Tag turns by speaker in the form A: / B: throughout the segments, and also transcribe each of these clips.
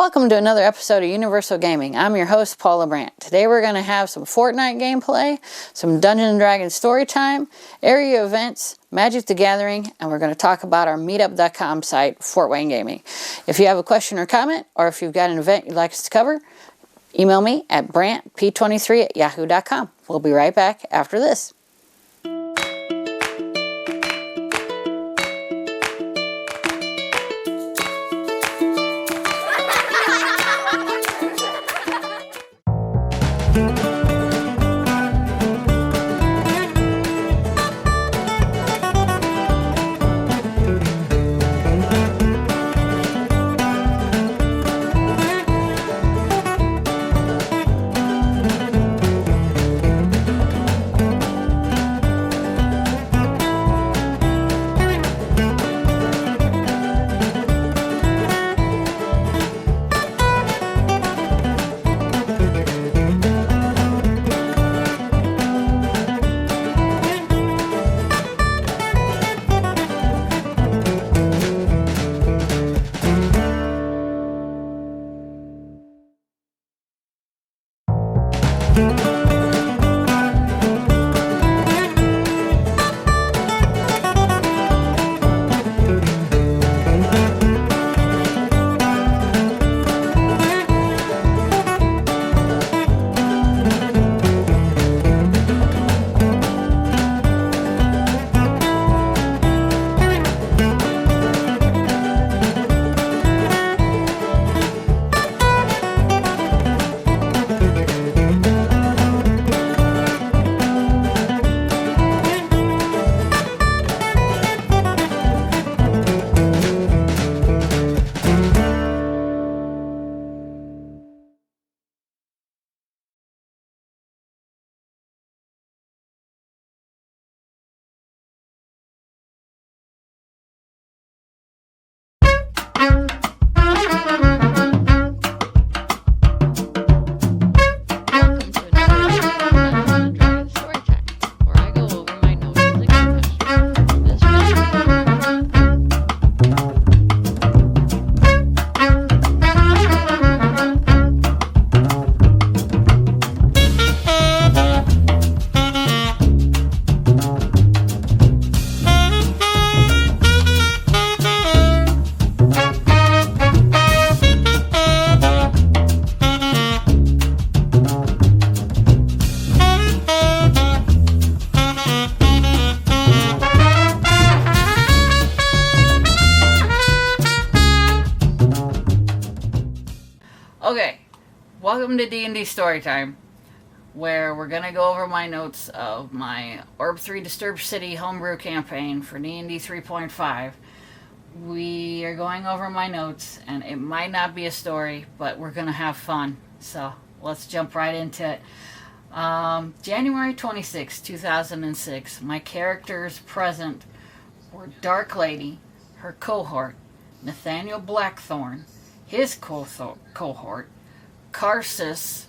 A: Welcome to another episode of Universal Gaming. I'm your host, Paula Brandt. Today we're going to have some Fortnite gameplay, some Dungeons & Dragons story time, area events, Magic the Gathering, and we're going to talk about our meetup.com site, Fort Wayne Gaming. If you have a question or comment, or if you've got an event you'd like us to cover, email me at brandtp23@yahoo.com. We'll be right back after this. Okay, welcome to D&D Storytime, where we're going to go over my notes of my Orb 3 Disturbed City homebrew campaign for D&D 3.5. We are going over my notes, and it might not be a story, but we're going to have fun, so let's jump right into it. January 26, 2006, my characters present were Dark Lady, her cohort, Nathaniel Blackthorn, his cohort, Karsus,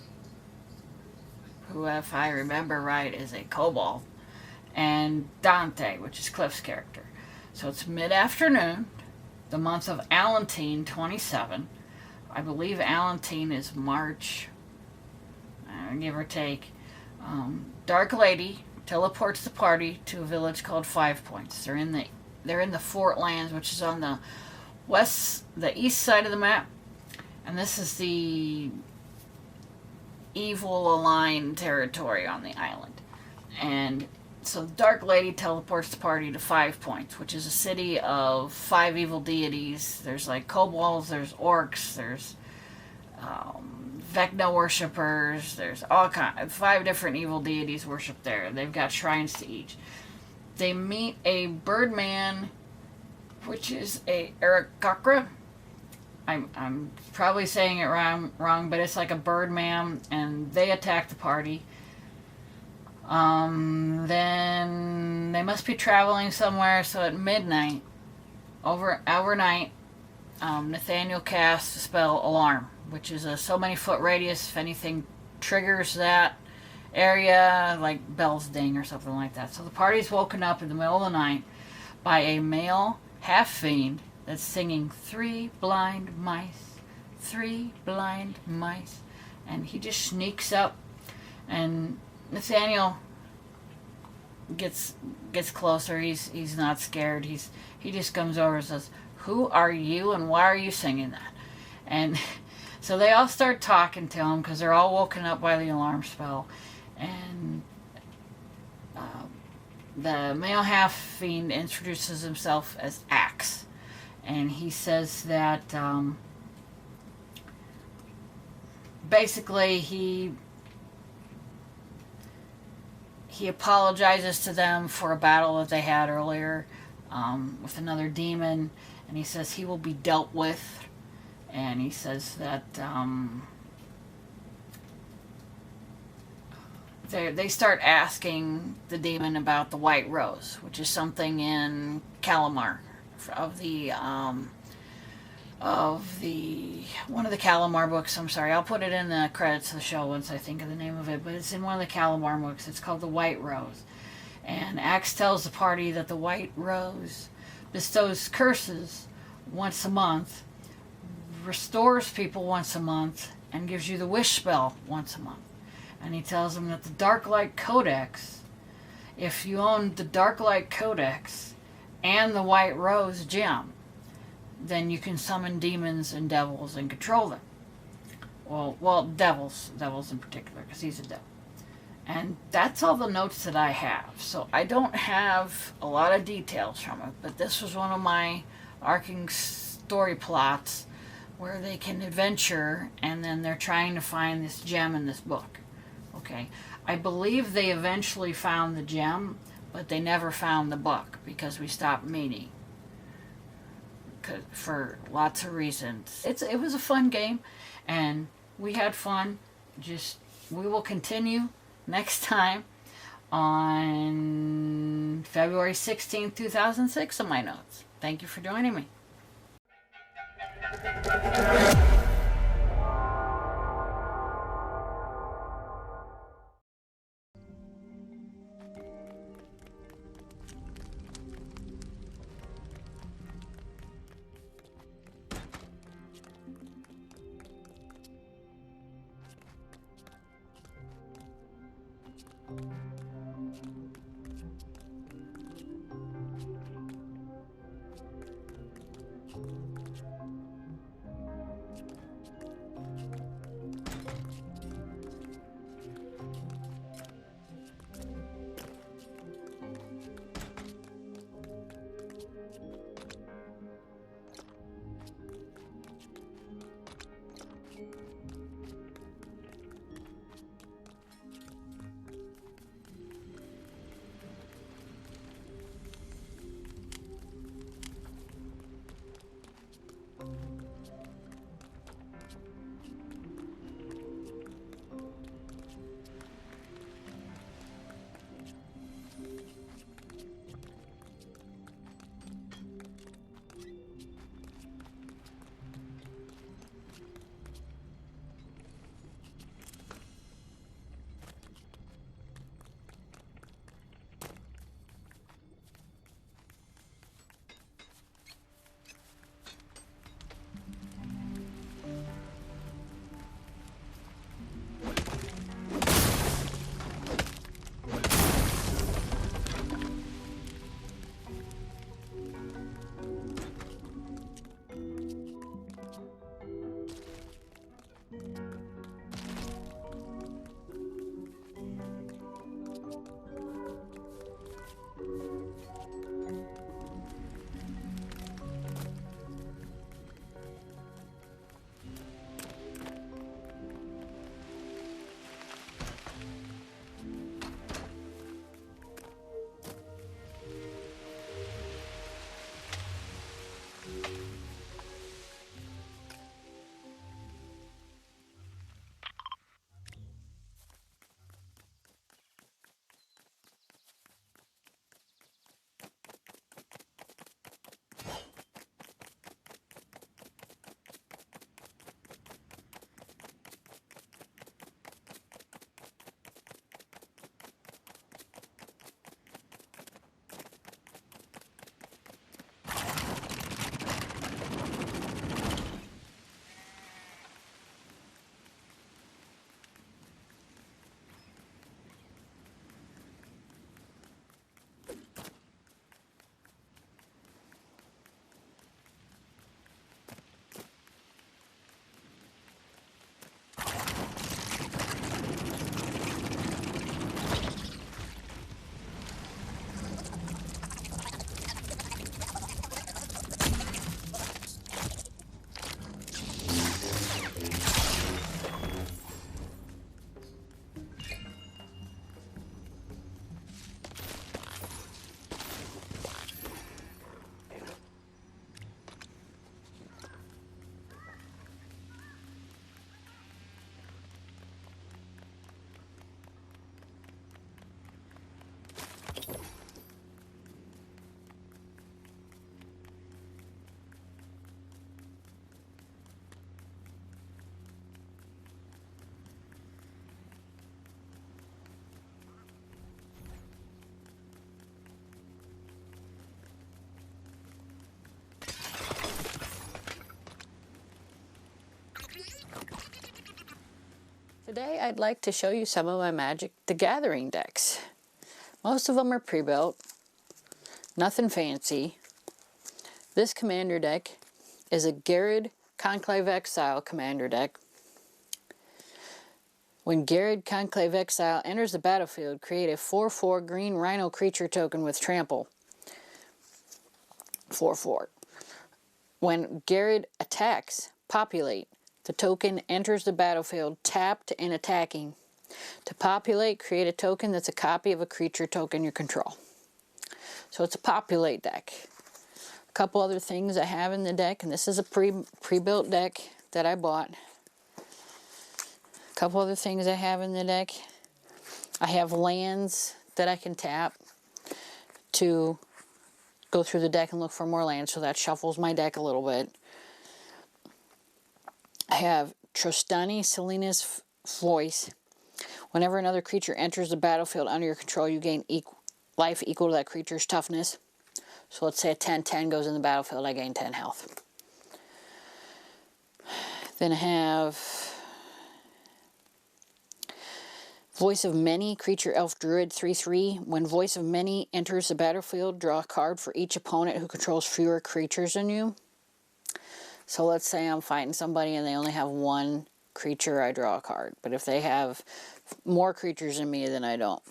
A: who, if I remember right, is a kobold, and Dante, which is Cliff's character. So it's mid-afternoon, the month of Allentine 27. I believe Allentine is March, give or take. Dark Lady teleports the party to a village called 5 Points. They're in the Fort Lands, which is on the east side of the map, and this is the evil aligned territory on the island. And so Dark Lady teleports the party to 5 Points, which is a city of 5 evil deities. There's like kobolds, there's orcs, there's Vecna worshippers, there's all 5 different evil deities worshipped there. They've got shrines to each. They meet a birdman, which is a Arakakra. I'm probably saying it wrong, but it's like a birdman, and they attack the party. Then they must be traveling somewhere, so at midnight, overnight, Nathaniel casts the spell Alarm, which is a so many foot radius. If anything triggers that area, like bells ding or something like that. So the party's woken up in the middle of the night by a male half-fiend that's singing 3 blind mice, 3 blind mice. And he just sneaks up, and Nathaniel gets closer. He's not scared. He just comes over and says, "Who are you, and why are you singing that?" And so they all start talking to him because they're all woken up by the alarm spell. And the male half-fiend introduces himself as Axe. And he says that basically he apologizes to them for a battle that they had earlier with another demon. And he says he will be dealt with. And he says that they start asking the demon about the White Rose, which is something in Calamar of the one of the Calamar books. I'm sorry, I'll put it in the credits of the show once I think of the name of it, but it's in one of the Calamar books. It's called the White Rose. And Axe tells the party that the White Rose bestows curses once a month, restores people once a month, and gives you the wish spell once a month. And he tells them that the Dark Light Codex, if you own the Dark Light Codex and the White Rose gem, then you can summon demons and devils and control them. Well, devils in particular, because he's a devil. And that's all the notes that I have. So I don't have a lot of details from it, but this was one of my arcing story plots where they can adventure, and then they're trying to find this gem in this book. Okay, I believe they eventually found the gem, but they never found the book because we stopped meeting for lots of reasons. It was a fun game, and we had fun. We will continue next time on February 16th, 2006 on my notes. Thank you for joining me. Today I'd like to show you some of my Magic the Gathering decks. Most of them are pre-built, nothing fancy. This commander deck is a Garrod Conclave Exile commander deck. When Garrod Conclave Exile enters the battlefield, create a 4/4 green rhino creature token with trample. 4/4. When Garrod attacks, populate. The token enters the battlefield tapped and attacking. To populate, create a token that's a copy of a creature token you control. So it's a populate deck. A couple other things I have in the deck, and this is a pre-built deck that I bought. A couple other things I have in the deck. I have lands that I can tap to go through the deck and look for more lands, so that shuffles my deck a little bit. I have Trostani Selena's Voice. Whenever another creature enters the battlefield under your control, you gain life equal to that creature's toughness. So let's say a 10/10 goes in the battlefield, I gain 10 health. Then I have Voice of Many, Creature Elf Druid 3/3. When Voice of Many enters the battlefield, draw a card for each opponent who controls fewer creatures than you. So let's say I'm fighting somebody and they only have one creature, I draw a card. But if they have more creatures than me, then I don't.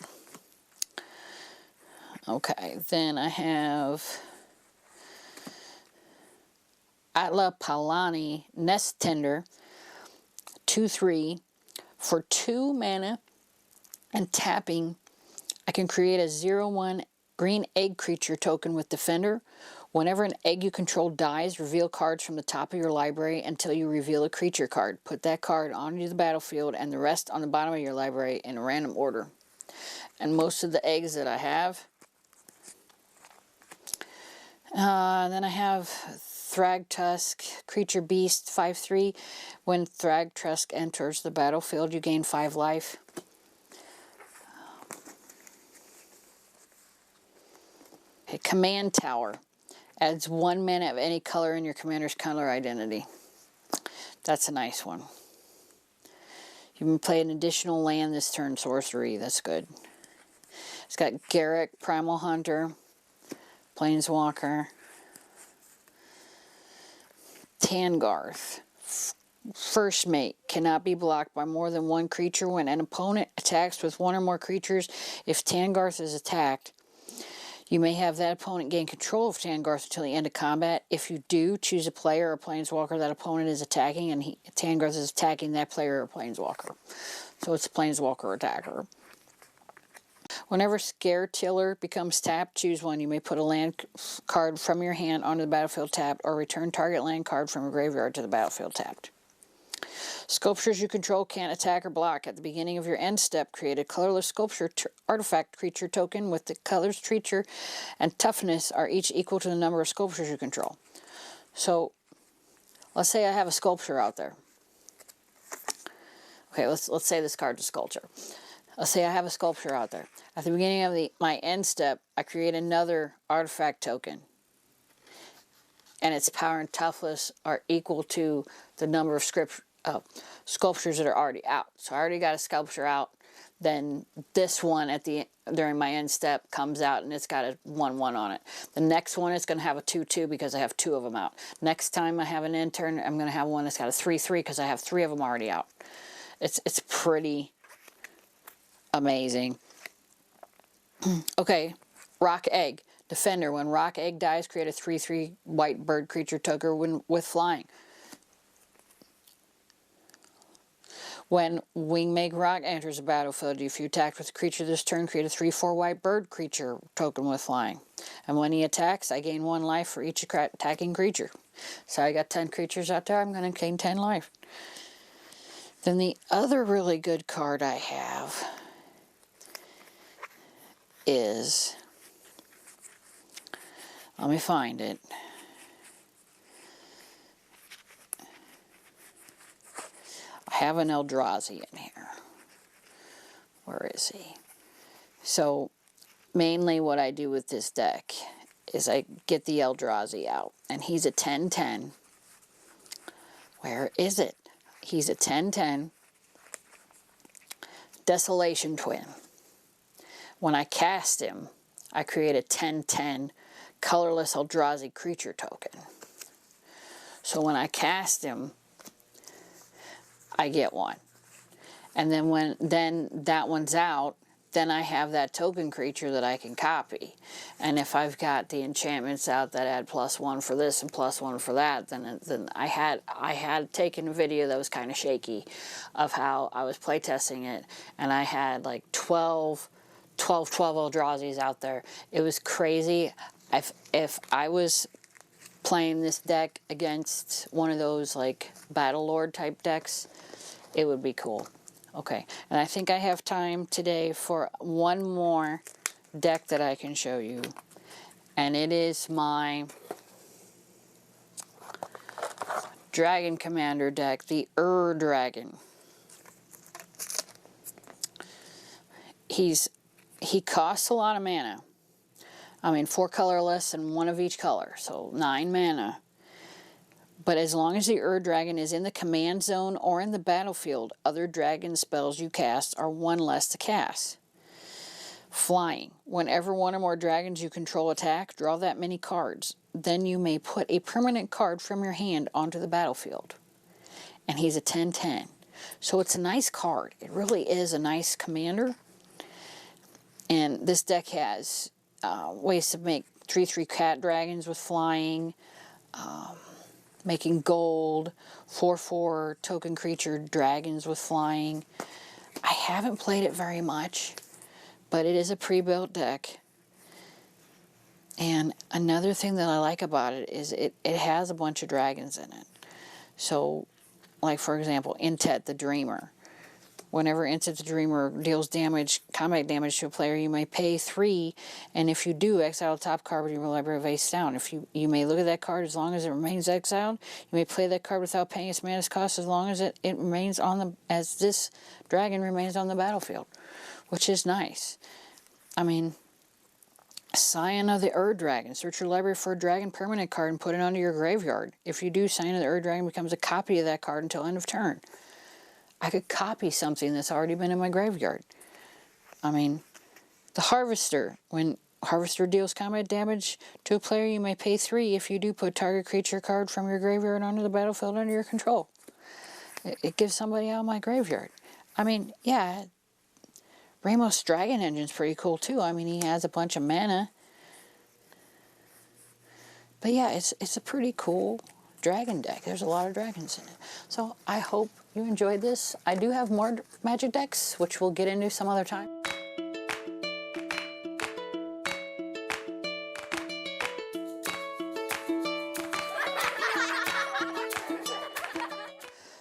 A: Okay, then I have Atla Palani Nest Tender 2/3. For 2 mana and tapping, I can create a 0/1 green egg creature token with Defender. Whenever an egg you control dies, reveal cards from the top of your library until you reveal a creature card. Put that card onto the battlefield and the rest on the bottom of your library in a random order. And most of the eggs that I have. Then I have Thragtusk, Creature Beast 5/3. When Thragtusk enters the battlefield, you gain 5 life. Okay, Command Tower. Adds 1 mana of any color in your commander's color identity. That's a nice one. You can play an additional land this turn, sorcery. That's good. It's got Garruk, Primal Hunter, Planeswalker, Tangarth. First Mate. Cannot be blocked by more than one creature when an opponent attacks with one or more creatures. If Tangarth is attacked, you may have that opponent gain control of Tangarth until the end of combat. If you do, choose a player or Planeswalker that opponent is attacking, and Tangarth is attacking that player or Planeswalker. So it's a Planeswalker attacker. Whenever Scare Tiller becomes tapped, choose one. You may put a land card from your hand onto the battlefield tapped, or return target land card from a graveyard to the battlefield tapped. Sculptures you control can't attack or block. At the beginning of your end step, create a colorless sculpture artifact creature token with the colors, creature, and toughness are each equal to the number of sculptures you control. So, let's say I have a sculpture out there. Okay, let's say this card's a sculpture. Let's say I have a sculpture out there. At the beginning of my end step, I create another artifact token. And its power and toughness are equal to the number of sculptures that are already out. So I already got a sculpture out. Then this one during my end step comes out and it's got a 1/1 on it. The next one is going to have a 2/2 because I have 2 of them out. Next time I have an end turn, I'm going to have one that's got a 3/3 because I have 3 of them already out. It's pretty amazing. Okay, Rock Egg. Defender. When Rock Egg dies, create a 3/3 white bird creature token with flying. When Wingmake Rock enters the battlefield, if you attack with a creature this turn, create a 3/4 white bird creature token with flying. And when he attacks, I gain 1 life for each attacking creature. So I got 10 creatures out there, I'm going to gain 10 life. Then the other really good card I have is, let me find it. I have an Eldrazi in here. Where is he? So, mainly what I do with this deck is I get the Eldrazi out. And he's a 10/10. Where is it? He's a 10/10. Desolation Twin. When I cast him, I create a 10/10 colorless Eldrazi creature token. So when I cast him, I get one. And then when that one's out, then I have that token creature that I can copy. And if I've got the enchantments out that add +1 for this and +1 for that, then I had taken a video that was kind of shaky of how I was playtesting it, and I had like 12 Eldrazi's out there. It was crazy. If I was playing this deck against one of those like Battle Lord type decks, it would be cool. Okay, and I think I have time today for one more deck that I can show you. And it is my Dragon Commander deck, the Dragon. He costs a lot of mana. I mean, 4 colorless and 1 of each color, so 9 mana. But as long as the Dragon is in the command zone or in the battlefield, other dragon spells you cast are 1 less to cast. Flying. Whenever one or more dragons you control attack, draw that many cards. Then you may put a permanent card from your hand onto the battlefield. And he's a 10/10. So it's a nice card. It really is a nice commander. And this deck has ways to make 3/3 cat dragons with flying, making gold, 4/4 token creature dragons with flying. I haven't played it very much, but it is a pre-built deck. And another thing that I like about it is it has a bunch of dragons in it. So, like for example, Intet the Dreamer. Whenever Intet the Dreamer deals damage, combat damage to a player, you may pay 3, and if you do, exile the top card with your library face down. If you may look at that card as long as it remains exiled. You may play that card without paying its mana cost as long as it remains on the, as this dragon remains on the battlefield, which is nice. I mean, Scion of the Dragon. Search your library for a dragon permanent card and put it onto your graveyard. If you do, Scion of the Dragon becomes a copy of that card until end of turn. I could copy something that's already been in my graveyard. I mean, the Harvester. When Harvester deals combat damage to a player, you may pay 3. If you do, put target creature card from your graveyard onto the battlefield under your control. It gives somebody out of my graveyard. I mean, yeah, Ramos Dragon Engine's pretty cool too. I mean, he has a bunch of mana. But yeah, it's a pretty cool dragon deck. There's a lot of dragons in it. So I hope you enjoyed this. I do have more magic decks, which we'll get into some other time.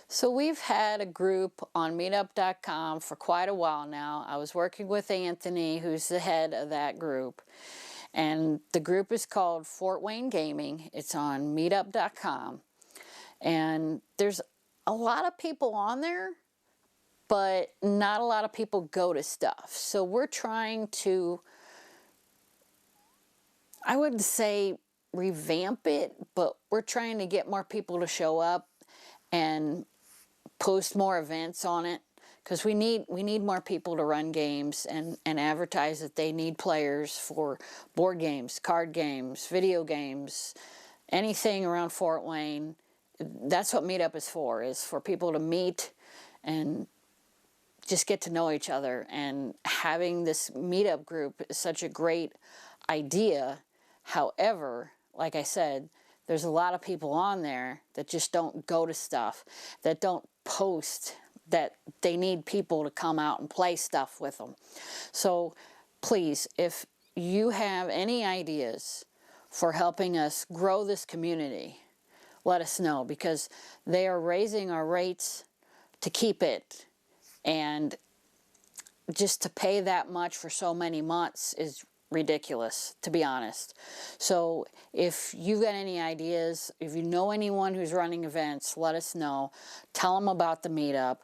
A: So we've had a group on meetup.com for quite a while now. I was working with Anthony, who's the head of that group. And the group is called Fort Wayne Gaming. It's on meetup.com. And there's a lot of people on there, but not a lot of people go to stuff. So we're trying to, I wouldn't say revamp it, but we're trying to get more people to show up and post more events on it, because we need more people to run games and advertise that they need players for board games, card games, video games, anything around Fort Wayne. That's what Meetup is for people to meet and just get to know each other. And having this Meetup group is such a great idea. However, like I said, there's a lot of people on there that just don't go to stuff, that don't post that they need people to come out and play stuff with them. So please, if you have any ideas for helping us grow this community, let us know, because they are raising our rates to keep it, and just to pay that much for so many months is ridiculous, to be honest. So if you've got any ideas, if you know anyone who's running events, let us know. Tell them about the meetup.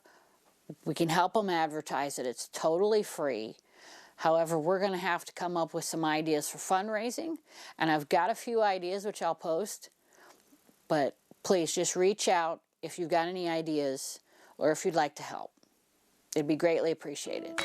A: We can help them advertise it. It's totally free. However, we're going to have to come up with some ideas for fundraising, and I've got a few ideas which I'll post. But please just reach out if you've got any ideas or if you'd like to help. It'd be greatly appreciated.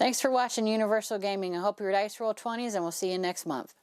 A: Thanks for watching Universal Gaming. I hope your dice roll 20s, and we'll see you next month.